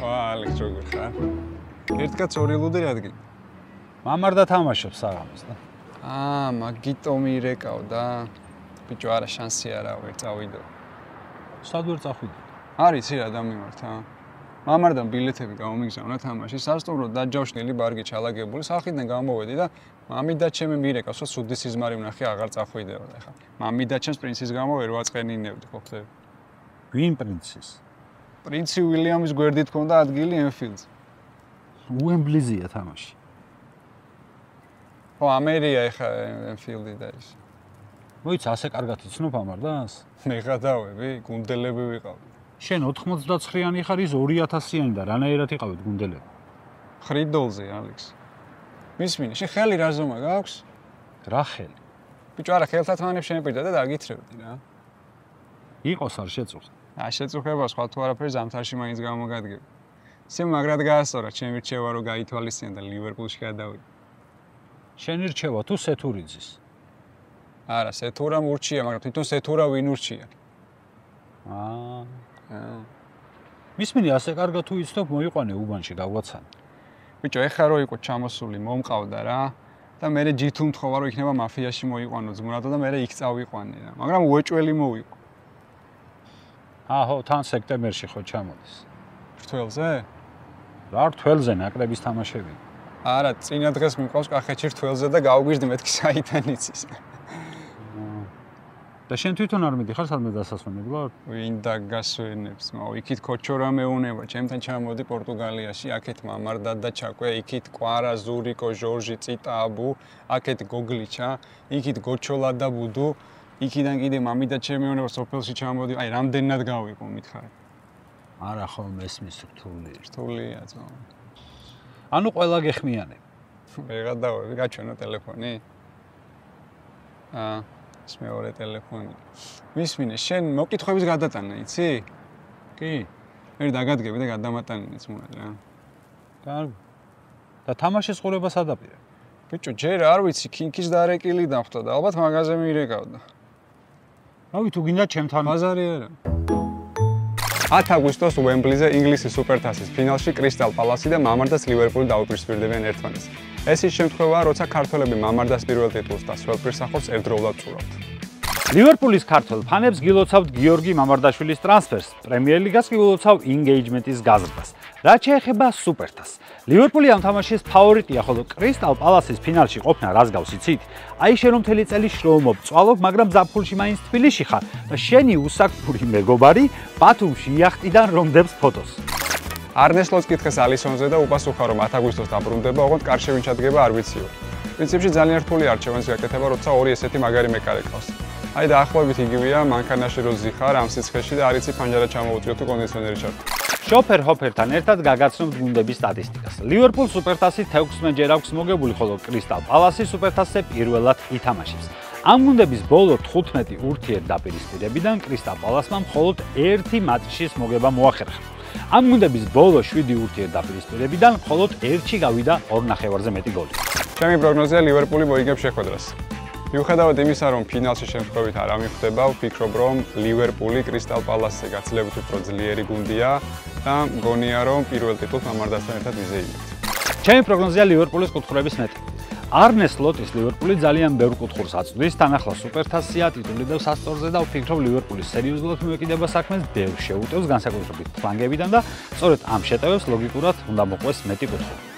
ალექს როგორ ხარ? ერთკაც ორი ლუდი რადგან? მამარდა თამაშობს საღამოს და. მაგიტომ ირეკავდა. ბიჭო, არა შანსი არა ვერ წავიდო. სად ვერ წახვიდე? არის რა დამიმართა. მამარდამ ბილეთები გამომიგზავნა თამაში, სასტუმრო დაჯავშნილი ბარგი ჩალაგებული, სახიდან გამოვედი და მამიდა ჩემი მირეკავს, რომ სუდი სიზმარი ვნახე, აღარ წახვიდეო და ხა. მამიდა ჩემს პრინცის გამო ვერ ვაწყენინებდი, ხო ხდები? ვინ პრინცის? პრინცი უილიამის გვერდით ჰქონდა ადგილი ენფილდზე. უემბლიზია თამაში. ხო, ამერია ეხა ენფილდი და ის. მოიცა ასე კარგად იცნობ ამარდას? მე გადავები, გუნდელები ვიყავდი. შენ 99-იანი ხარ, ის 2000-იანი და რანაირად იყავით გუნდელები? ხრიდოლზე, ალექს. მისმინე, შენ ხელი რა ზომა გაქვს? რა ხელი? ბიჭო, არა ხელთათმანებს შენეპირდა და დაგითხრებდი რა. იყოს არ შეწუხ. შეწუხება სხვა თუ არაფერი ზამთარში მაინც გამოგადგები. ისე მაგრად გაასწორა, ჩემი რჩევა რომ გაითვალისწინე და ლივერპულში გადავიდე. შენი რჩევა თუ სეთურიძის? არა, სეთურა მურჩია, მაგრამ თვითონ სეთურა ვინ ურჩია? მისმინე ასე კარგად თუ იცნობ, მოიყვანე უბანში გაგვაცანე. ბიჭო, ეხლა რო იყო ჩამოსული, მომყავდა რა და მე ჯითუ მთხოვა რომ იქნება მაფიაში მოიყვანო ძმურადო და მე იქ წავიყვანე რა. მაგრამ უეჭველი მოვიყო. ხო, თან სექტემბერში ხო ჩამოდის. რთველზე? რა რთველზე ნაკრების თამაშები? არა, წინა დღეს მიყავს კახეთში რთველზე და გავგვიჟდი მეთქი საიდან იცის. და შენ თვითონ არ მიდიხარ სადმე დასასვენებლად? ვინ დაგასვენებს, იქით ქოჩორა მეუნება, ჩემთან ჩამოდი პორტუგალიაში, აქეთ მამარდა და ჩაკვე, იქით კვარა, ზურიკო, ჟორჟი, წიტა, აბუ, აქეთ გოგლიჩა, იქით გოჩოლა და ბუდუ, იქიდან კიდე მამიდა ჩემეუნება სოფელში ჩამოდი, აი რამდენად გავიყო მითხარი. არა ხო მესმის რთული. რთულია ძმა. ანუ ყველა გეხმიანე. მე გადავები, გაჩვენო ტელეფონი. ეს მეორე ტელეფონი. მისმინე, შენ მოკითხების გადატანა, იცი? კი. მე დაგადგები და გადამატანინე ძმუნად რა. კარგი. და თამაშის ყურებას ადაპირე. ბიჭო, ჯერ არ ვიცი, კინკის დარეკილი დახვდა და ალბათ მაღაზიაზე მირეკავდა. რავი, თუ გინდა ჩემთან ბაზარი არა. 10 აგვისტოს უემბლიზე ინგლისის სუპერთასის ფინალში კრისტალ პალასი და მამარდას ლივერპული დაუპირისპირდებიან ერთმანეთს. ეს ის შემთხვევაა, როცა ქართველები მამარდას პირველ ტიტულს და სველპირსახურს ერთდროულად წურავთ. ლივერპულის ქართველ ფანებს გილოცავთ გიორგი მამარდაშვილის ტრანსფერს, პრემიერ ლიგას კი გილოცავ ინგეიჯმენტის გაზრდას. რაც შეეხება სუპერთასს, ლივერპული ამ თამაშის ფავორიტია, ხოლო კრისტალ პალასის ფინალში ყოფნა რას გავს იცით? აი შენ რომ მთელი წელი შრომობ, წვალობ, მაგრამ ზაფხულში მაინც თბილისში ხარ და შენი უსაქმური მეგობარი ბათუმში იახტიდან რომდებს ფოტოს. არნესლოს კითხეს ალისონზე და უპასუხა, რომ 10 აგვისტოს დაბრუნდება, ოღონდ კარში ვინ ჩადგება არ ვიციო. პრინციპში ძალიან რთული არჩევანს გაკეთება, როცა ორი ესეთი მაგარი მეკარე ყავს. აი დაახლოებით იგივეა მანქანაში რო ზიხარ ამ სიცხეში და არ იცი ფანჯარა ჩამოუწიო თუ კონდიციონერი ჩართო. შოფერ ჰოფერთან ერთად გაგაცნობთ გუნდების სტატისტიკას. ლივერპულ სუპერთასი 16-ჯერ აქვს მოგებული, ხოლო კრისტალ პალასი სუპერთასზე პირველად ითამაშებს. ამ გუნდების ბოლო 15 ურთიერთდაპირისპირებიდან კრისტალ პალასმა მხოლოდ 1 მატჩის მოგება მოახერხა. ამ გუნდების ბოლო 7 ურთიერთდაპირისპირებიდან მხოლოდ 1-ში გავიდა 2.5-ზე მეტი გოლი. ჩემი პროგნოზია ლივერპული მოიგებს შეხვედრას. მიუხედავად იმისა, რომ ფინალში შემთხვევით არ ამიხვდება, ვფიქრობ, რომ ლივერპული კრისტალ პალასზე გაცილებით უფრო ძლიერი გუნდია და მგონია, რომ პირველ ტიტულს მამარდასთან ერთად მიზეიმით. ჩემი პროგნოზია ლივერპულის კუთხურების მეტი. არნე სლოტის ლივერპული ძალიან ბევრ კუთხურს აწვდის, თან ახლა სუპერთასია, ტიტული და სასტორზე და ვფიქრობ ლივერპულის სერიოზულად მიმოეკიდება საქმეს, ბევრ შეუტევს განსაკუთრებით ფლანგებიდან და სწორედ ამ შეტევებს ლოგიკურად უნდა მოყვეს მეტი კუთხური.